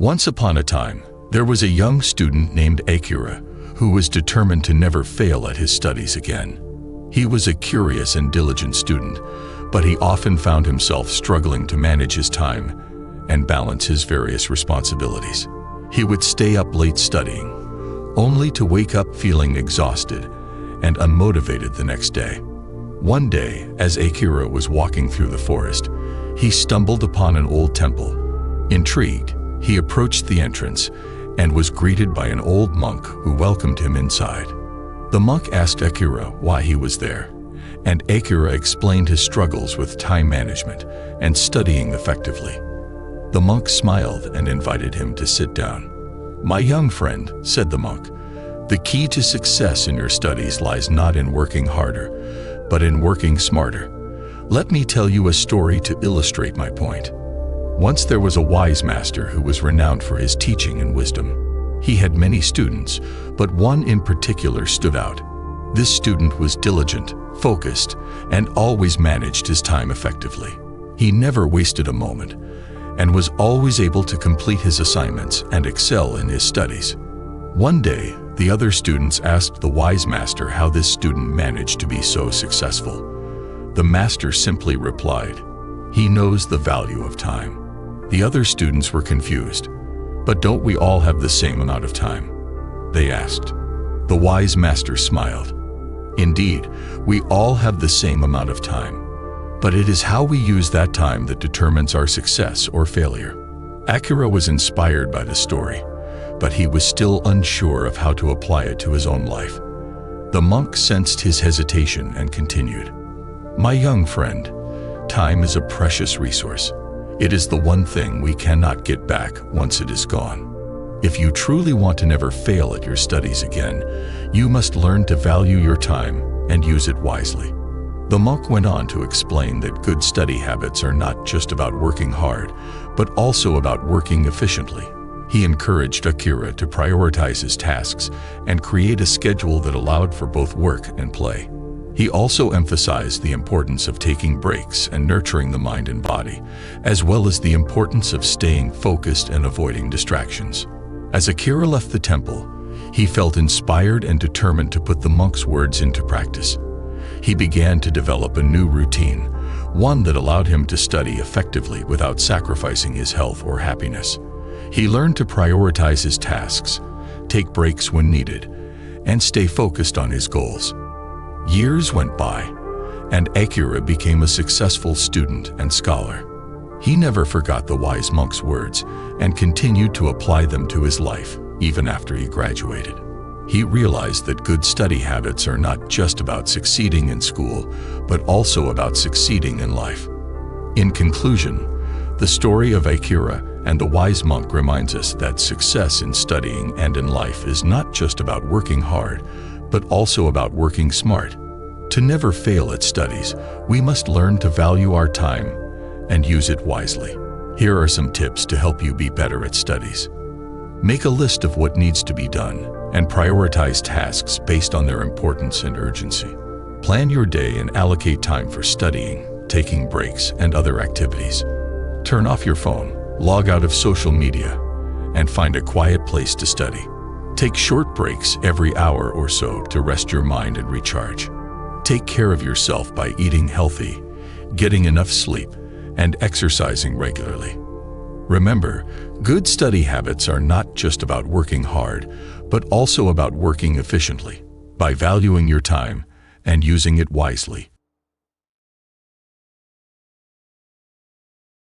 Once upon a time, there was a young student named Akira who was determined to never fail at his studies again. He was a curious and diligent student, but he often found himself struggling to manage his time and balance his various responsibilities. He would stay up late studying, only to wake up feeling exhausted and unmotivated the next day. One day, as Akira was walking through the forest, he stumbled upon an old temple. Intrigued, he approached the entrance and was greeted by an old monk who welcomed him inside. The monk asked Akira why he was there, and Akira explained his struggles with time management and studying effectively. The monk smiled and invited him to sit down. "My young friend," said the monk, "the key to success in your studies lies not in working harder, but in working smarter. Let me tell you a story to illustrate my point. Once there was a wise master who was renowned for his teaching and wisdom. He had many students, but one in particular stood out. This student was diligent, focused, and always managed his time effectively. He never wasted a moment, and was always able to complete his assignments and excel in his studies. One day, the other students asked the wise master how this student managed to be so successful. The master simply replied, "He knows the value of time." The other students were confused. "But don't we all have the same amount of time?" they asked. The wise master smiled. "Indeed, we all have the same amount of time, but it is how we use that time that determines our success or failure." Akira was inspired by the story, but he was still unsure of how to apply it to his own life. The monk sensed his hesitation and continued, "My young friend, time is a precious resource. It is the one thing we cannot get back once it is gone. If you truly want to never fail at your studies again, you must learn to value your time and use it wisely." The monk went on to explain that good study habits are not just about working hard, but also about working efficiently. He encouraged Akira to prioritize his tasks and create a schedule that allowed for both work and play. He also emphasized the importance of taking breaks and nurturing the mind and body, as well as the importance of staying focused and avoiding distractions. As Akira left the temple, he felt inspired and determined to put the monk's words into practice. He began to develop a new routine, one that allowed him to study effectively without sacrificing his health or happiness. He learned to prioritize his tasks, take breaks when needed, and stay focused on his goals. Years went by, and Akira became a successful student and scholar. He never forgot the wise monk's words and continued to apply them to his life, even after he graduated. He realized that good study habits are not just about succeeding in school, but also about succeeding in life. In conclusion, the story of Akira and the wise monk reminds us that success in studying and in life is not just about working hard, but also about working smart. To never fail at studies, we must learn to value our time and use it wisely. Here are some tips to help you be better at studies. Make a list of what needs to be done and prioritize tasks based on their importance and urgency. Plan your day and allocate time for studying, taking breaks, and other activities. Turn off your phone, log out of social media, and find a quiet place to study. Take short breaks every hour or so to rest your mind and recharge. Take care of yourself by eating healthy, getting enough sleep, and exercising regularly. Remember, good study habits are not just about working hard, but also about working efficiently. By valuing your time and using it wisely,